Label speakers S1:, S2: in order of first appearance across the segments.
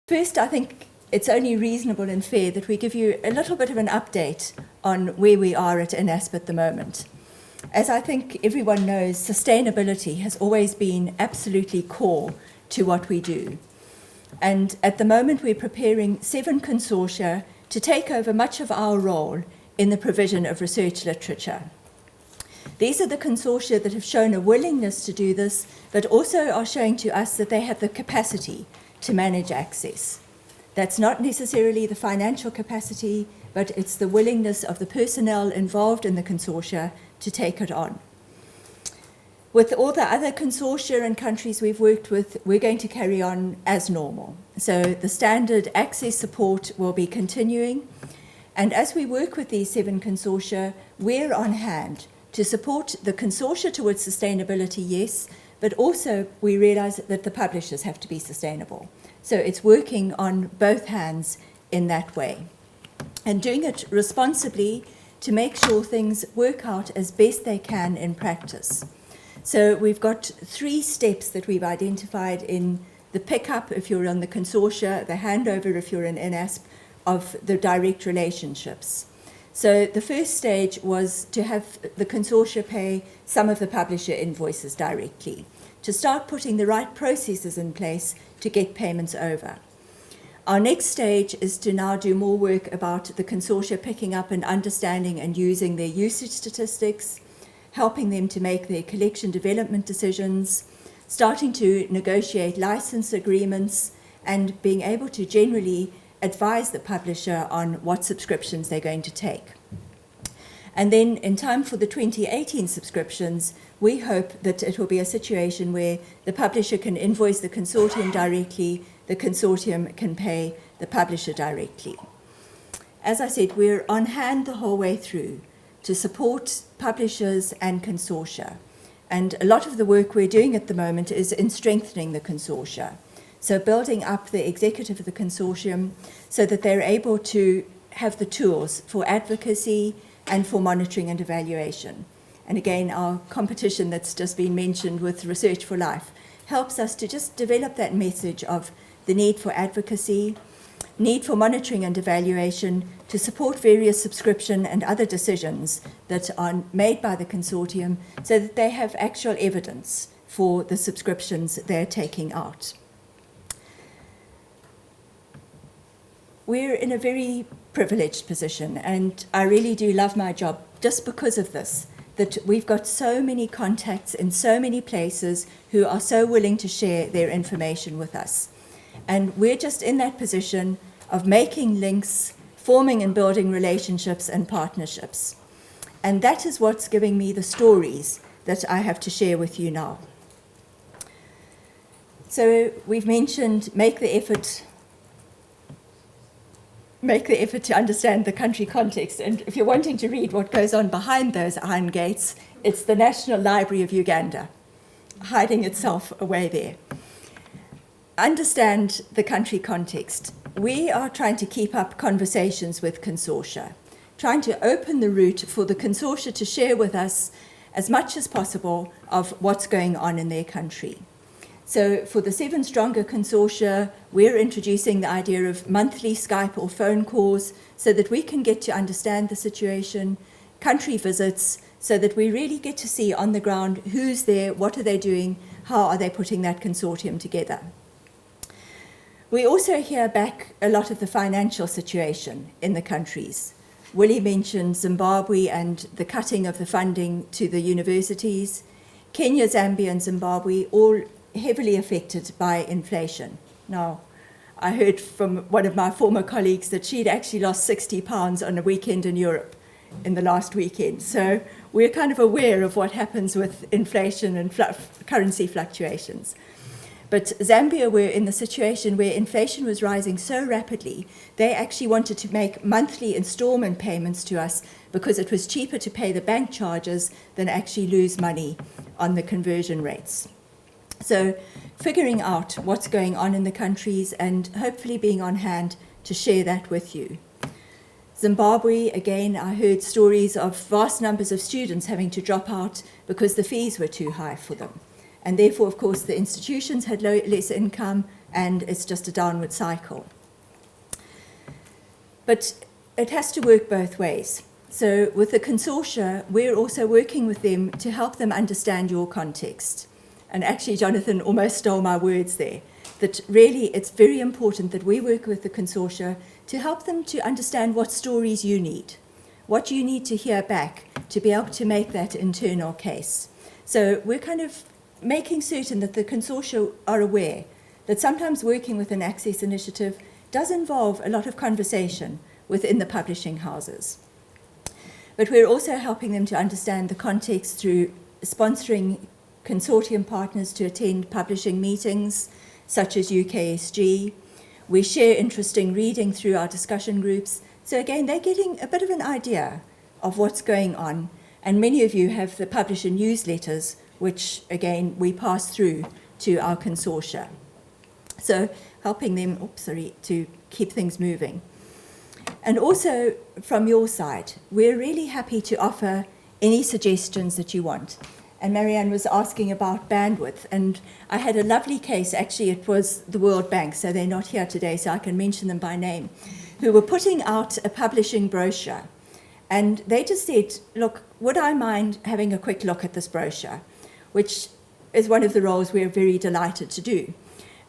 S1: First, I think it's only reasonable and fair that we give you a little bit of an update on where we are at INASP at the moment. As I think everyone knows, sustainability has always been absolutely core to what we do. And at the moment, we're preparing 7 consortia to take over much of our role in the provision of research literature. These are the consortia that have shown a willingness to do this, but also are showing to us that they have the capacity to manage access. That's not necessarily the financial capacity, but it's the willingness of the personnel involved in the consortia to take it on. With all the other consortia and countries we've worked with, we're going to carry on as normal. So the standard access support will be continuing. And as we work with these 7 consortia, we're on hand to support the consortia towards sustainability, yes, but also we realize that the publishers have to be sustainable. So it's working on both hands in that way. And doing it responsibly to make sure things work out as best they can in practice. So we've got 3 steps that we've identified in the pickup if you're on the consortia, the handover if you're in INASP, of the direct relationships. So the first stage was to have the consortia pay some of the publisher invoices directly, to start putting the right processes in place to get payments over. Our next stage is to now do more work about the consortia picking up and understanding and using their usage statistics, helping them to make their collection development decisions, starting to negotiate license agreements, and being able to generally advise the publisher on what subscriptions they're going to take. And then in time for the 2018 subscriptions, we hope that it will be a situation where the publisher can invoice the consortium directly, the consortium can pay the publisher directly. As I said, we're on hand the whole way through to support publishers and consortia. And a lot of the work we're doing at the moment is in strengthening the consortia. So building up the executive of the consortium so that they're able to have the tools for advocacy and for monitoring and evaluation. And again, our competition that's just been mentioned with Research for Life helps us to just develop that message of the need for advocacy, need for monitoring and evaluation to support various subscription and other decisions that are made by the consortium so that they have actual evidence for the subscriptions they're taking out. We're in a very privileged position, and I really do love my job just because of this, that we've got so many contacts in so many places who are so willing to share their information with us. And we're just in that position of making links, forming and building relationships and partnerships. And that is what's giving me the stories that I have to share with you now. So we've mentioned make the effort to understand the country context. And if you're wanting to read what goes on behind those iron gates, it's the National Library of Uganda, hiding itself away there. Understand the country context. We are trying to keep up conversations with consortia, trying to open the route for the consortia to share with us as much as possible of what's going on in their country. So for the 7 Stronger consortia, we're introducing the idea of monthly Skype or phone calls so that we can get to understand the situation, country visits, so that we really get to see on the ground who's there, what are they doing, how are they putting that consortium together. We also hear back a lot of the financial situation in the countries. Willie mentioned Zimbabwe and the cutting of the funding to the universities. Kenya, Zambia, and Zimbabwe all heavily affected by inflation. Now, I heard from one of my former colleagues that she'd actually lost £60 on a weekend in Europe in the last weekend. So we're kind of aware of what happens with inflation and currency fluctuations. But Zambia were in the situation where inflation was rising so rapidly, they actually wanted to make monthly installment payments to us because it was cheaper to pay the bank charges than actually lose money on the conversion rates. So figuring out what's going on in the countries and hopefully being on hand to share that with you. Zimbabwe, again, I heard stories of vast numbers of students having to drop out because the fees were too high for them. And therefore, of course, the institutions had less income, and it's just a downward cycle. But it has to work both ways. So with the consortia, we're also working with them to help them understand your context. And actually, Jonathan almost stole my words there, that really it's very important that we work with the consortia to help them to understand what stories you need, what you need to hear back to be able to make that internal case. So we're kind of making certain that the consortia are aware that sometimes working with an access initiative does involve a lot of conversation within the publishing houses. But we're also helping them to understand the context through sponsoring consortium partners to attend publishing meetings, such as UKSG. We share interesting reading through our discussion groups. So again, they're getting a bit of an idea of what's going on. And many of you have the publisher newsletters, which again, we pass through to our consortia. So helping them, to keep things moving. And also from your side, we're really happy to offer any suggestions that you want. And Marianne was asking about bandwidth, and I had a lovely case, actually it was the World Bank, so they're not here today, so I can mention them by name, who were putting out a publishing brochure. And they just said, look, would I mind having a quick look at this brochure, which is one of the roles we're very delighted to do.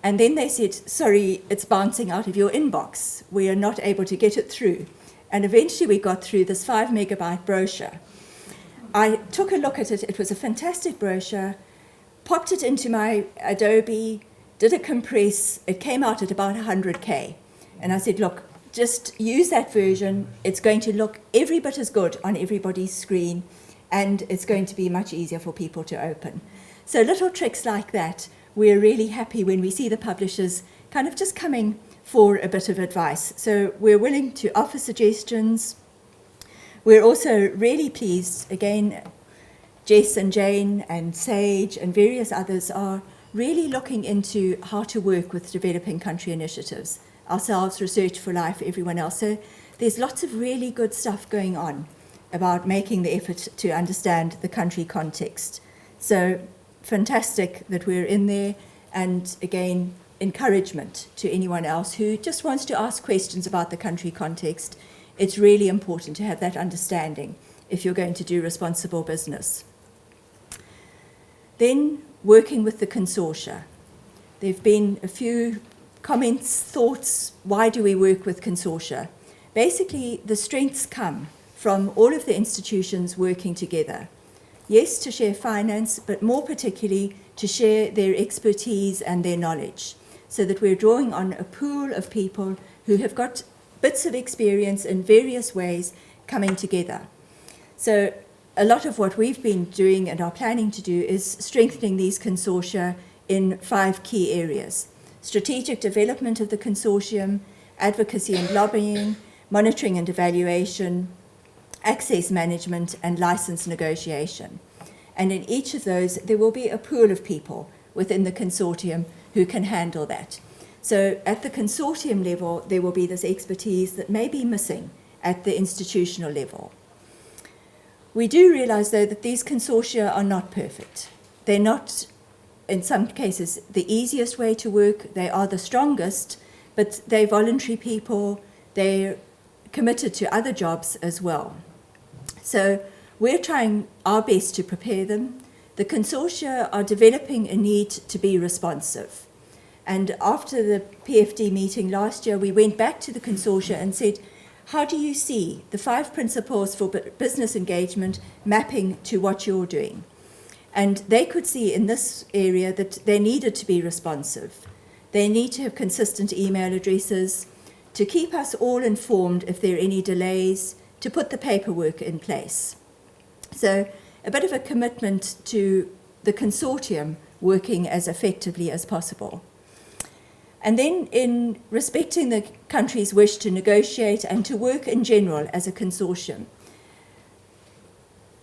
S1: And then they said, sorry, it's bouncing out of your inbox. We are not able to get it through. And eventually we got through this 5 megabyte brochure. I took a look at it. It was a fantastic brochure, popped it into my Adobe, did a compress. It came out at about 100K. And I said, look, just use that version. It's going to look every bit as good on everybody's screen, and it's going to be much easier for people to open. So little tricks like that, we're really happy when we see the publishers kind of just coming for a bit of advice. So we're willing to offer suggestions. We're also really pleased, again, Jess and Jane and Sage and various others are really looking into how to work with developing country initiatives. Ourselves, Research for Life, everyone else. So there's lots of really good stuff going on about making the effort to understand the country context. So fantastic that we're in there, and again, encouragement to anyone else who just wants to ask questions about the country context. It's really important to have that understanding if you're going to do responsible business. Then, working with the consortia. There have been a few comments, thoughts, why do we work with consortia? Basically, the strengths come from all of the institutions working together. Yes, to share finance, but more particularly to share their expertise and their knowledge, so that we're drawing on a pool of people who have got bits of experience in various ways coming together. So a lot of what we've been doing and are planning to do is strengthening these consortia in 5 key areas: strategic development of the consortium, advocacy and lobbying, monitoring and evaluation, access management, and license negotiation. And in each of those, there will be a pool of people within the consortium who can handle that. So at the consortium level, there will be this expertise that may be missing at the institutional level. We do realize, though, that these consortia are not perfect. They're not, in some cases, the easiest way to work. They are the strongest, but they're voluntary people. They're committed to other jobs as well. So we're trying our best to prepare them. The consortia are developing a need to be responsive. And after the PFD meeting last year, we went back to the consortia and said, how do you see the 5 principles for business engagement mapping to what you're doing? And they could see in this area that they needed to be responsive. They need to have consistent email addresses, to keep us all informed if there are any delays, to put the paperwork in place. So a bit of a commitment to the consortium working as effectively as possible. And then in respecting the country's wish to negotiate and to work in general as a consortium,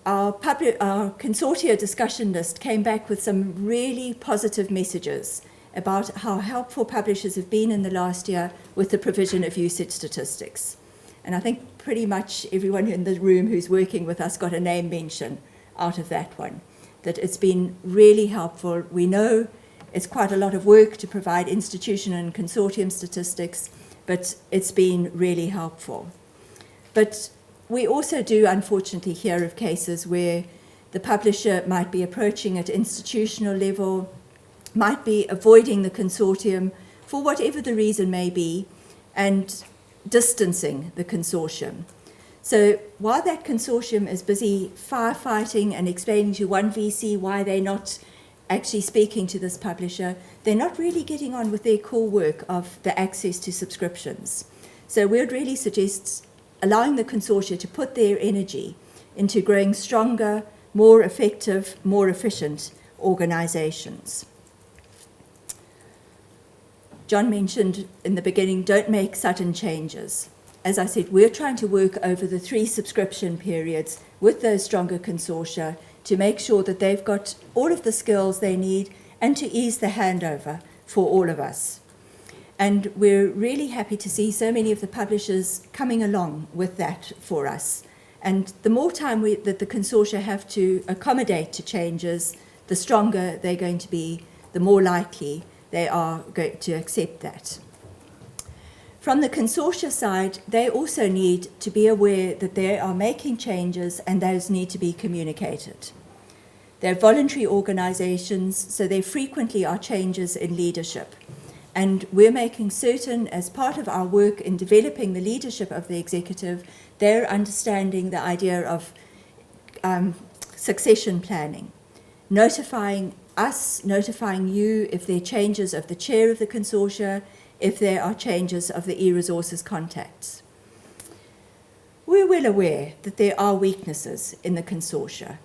S1: our consortia discussion list came back with some really positive messages about how helpful publishers have been in the last year with the provision of usage statistics. And I think pretty much everyone in the room who's working with us got a name mention out of that one. that it's been really helpful. We know it's quite a lot of work to provide institution and consortium statistics, but it's been really helpful. But we also do, unfortunately, hear of cases where the publisher might be approaching at institutional level, might be avoiding the consortium for whatever the reason may be, and distancing the consortium. So while that consortium is busy firefighting and explaining to one VC why they're not actually speaking to this publisher, they're not really getting on with their core work of the access to subscriptions. So we would really suggest allowing the consortia to put their energy into growing stronger, more effective, more efficient organizations. John mentioned in the beginning, don't make sudden changes. As I said, we're trying to work over the 3 subscription periods with those stronger consortia to make sure that they've got all of the skills they need and to ease the handover for all of us. And we're really happy to see so many of the publishers coming along with that for us. And the more time that the consortia have to accommodate to changes, the stronger they're going to be, the more likely they are going to accept that. From the consortia side, they also need to be aware that they are making changes and those need to be communicated. They're voluntary organizations, so there frequently are changes in leadership. And we're making certain, as part of our work in developing the leadership of the executive, they're understanding the idea of succession planning, notifying us, notifying you if there are changes of the chair of the consortia, if there are changes of the e-resources contacts. We're well aware that there are weaknesses in the consortia,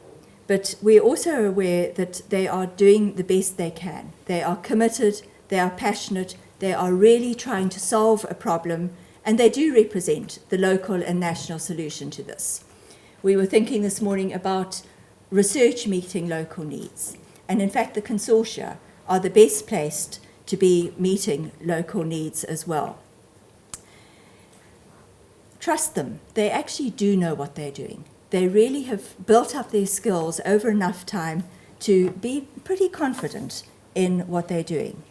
S1: but we're also aware that they are doing the best they can. They are committed, they are passionate, they are really trying to solve a problem, and they do represent the local and national solution to this. We were thinking this morning about research meeting local needs, and in fact the consortia are the best placed to be meeting local needs as well. Trust them. They actually do know what they're doing. They really have built up their skills over enough time to be pretty confident in what they're doing.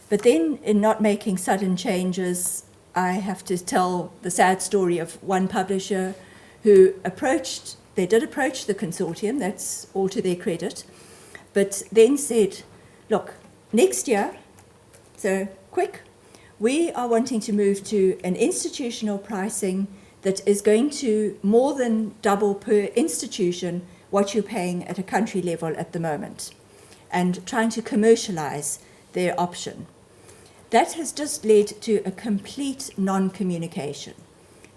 S1: But then, in not making sudden changes, I have to tell the sad story of one publisher who did approach the consortium, that's all to their credit, but then said, look, next year, so quick, we are wanting to move to an institutional pricing that is going to more than double per institution what you're paying at a country level at the moment, and trying to commercialize their option. That has just led to a complete non-communication,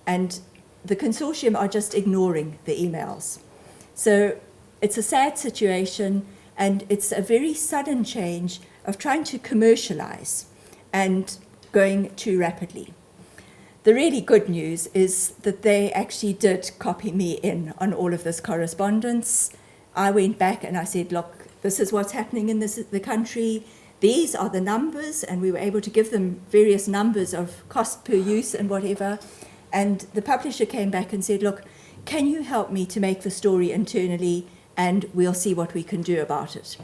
S1: and the consortium are just ignoring the emails. So it's a sad situation, and it's a very sudden change of trying to commercialize and going too rapidly. The really good news is that they actually did copy me in on all of this correspondence. I went back and I said, look, this is what's happening in the country. These are the numbers, and we were able to give them various numbers of cost per use and whatever. And the publisher came back and said, look, can you help me to make the story internally, and we'll see what we can do about it.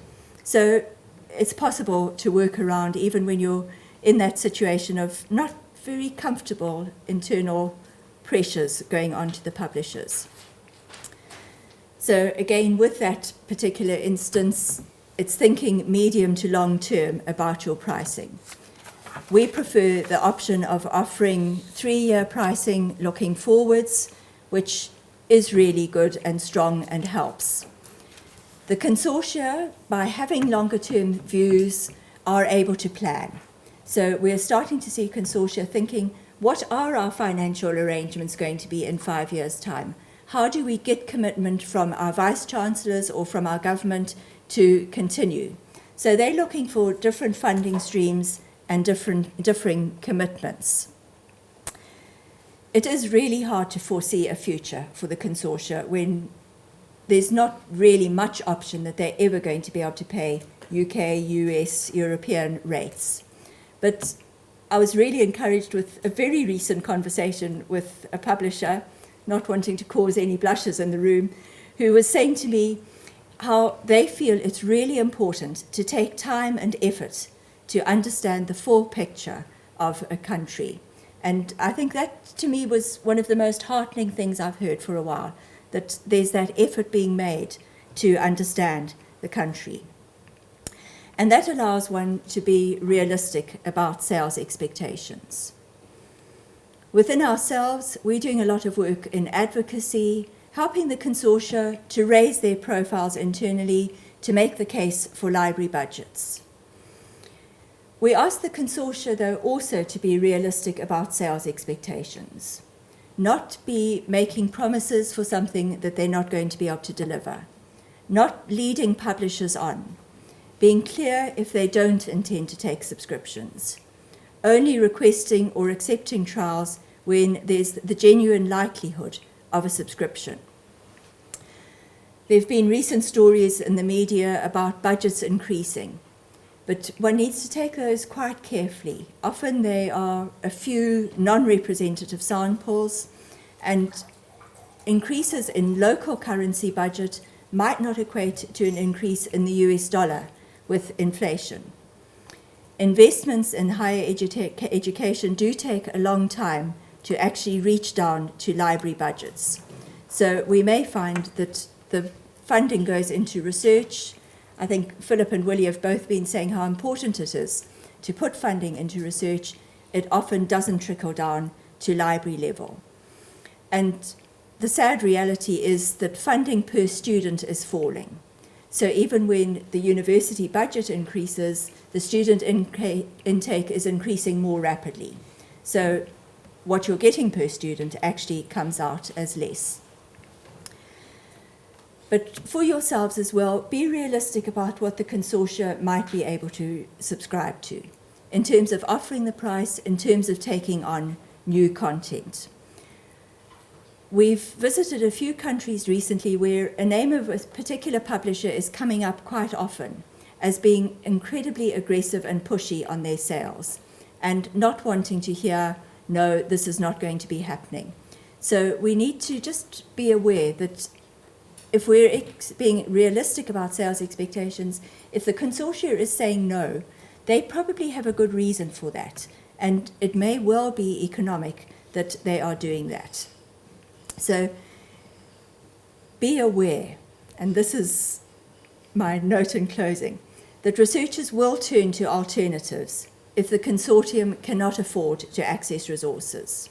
S1: So it's possible to work around even when you're in that situation of not very comfortable internal pressures going on to the publishers. So again, with that particular instance, it's thinking medium to long term about your pricing. We prefer the option of offering 3-year pricing looking forwards, which is really good and strong and helps. The consortia, by having longer term views, are able to plan. So we're starting to see consortia thinking, what are our financial arrangements going to be in 5 years' time? How do we get commitment from our vice-chancellors or from our government to continue? So they're looking for different funding streams and differing commitments. It is really hard to foresee a future for the consortia when there's not really much option that they're ever going to be able to pay UK, US, European rates. But I was really encouraged with a very recent conversation with a publisher, not wanting to cause any blushes in the room, who was saying to me, how they feel it's really important to take time and effort to understand the full picture of a country. And I think that, to me, was one of the most heartening things I've heard for a while, that there's that effort being made to understand the country. And that allows one to be realistic about sales expectations. Within ourselves, we're doing a lot of work in advocacy, helping the consortia to raise their profiles internally to make the case for library budgets. We ask the consortia, though, also to be realistic about sales expectations, not be making promises for something that they're not going to be able to deliver, not leading publishers on, being clear if they don't intend to take subscriptions, only requesting or accepting trials when there's the genuine likelihood of a subscription. There have been recent stories in the media about budgets increasing, but one needs to take those quite carefully. Often they are a few non-representative samples, and increases in local currency budget might not equate to an increase in the US dollar with inflation. Investments in higher education do take a long time to actually reach down to library budgets. So we may find that the funding goes into research. I think Philip and Willie have both been saying how important it is to put funding into research. It often doesn't trickle down to library level. And the sad reality is that funding per student is falling. So even when the university budget increases, the student intake is increasing more rapidly. So what you're getting per student actually comes out as less. But for yourselves as well, be realistic about what the consortia might be able to subscribe to, in terms of offering the price, in terms of taking on new content. We've visited a few countries recently where a name of a particular publisher is coming up quite often as being incredibly aggressive and pushy on their sales, and not wanting to hear, no, this is not going to be happening. So we need to just be aware that if we're being realistic about sales expectations, if the consortia is saying no, they probably have a good reason for that, and it may well be economic that they are doing that. So be aware, and this is my note in closing, that researchers will turn to alternatives if the consortium cannot afford to access resources.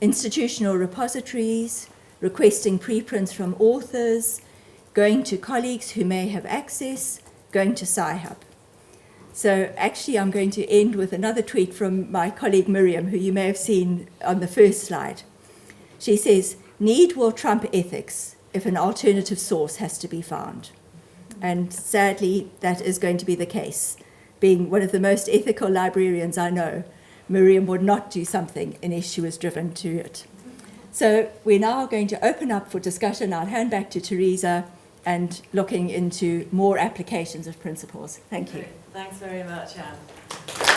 S1: Institutional repositories, requesting preprints from authors, going to colleagues who may have access, going to Sci-Hub. So actually I'm going to end with another tweet from my colleague Miriam, who you may have seen on the first slide. She says, need will trump ethics if an alternative source has to be found. And sadly, that is going to be the case. Being one of the most ethical librarians I know, Miriam would not do something unless she was driven to it. So we're now going to open up for discussion. I'll hand back to Teresa and looking into more applications of principles. Thank you.
S2: Thanks very much, Anne.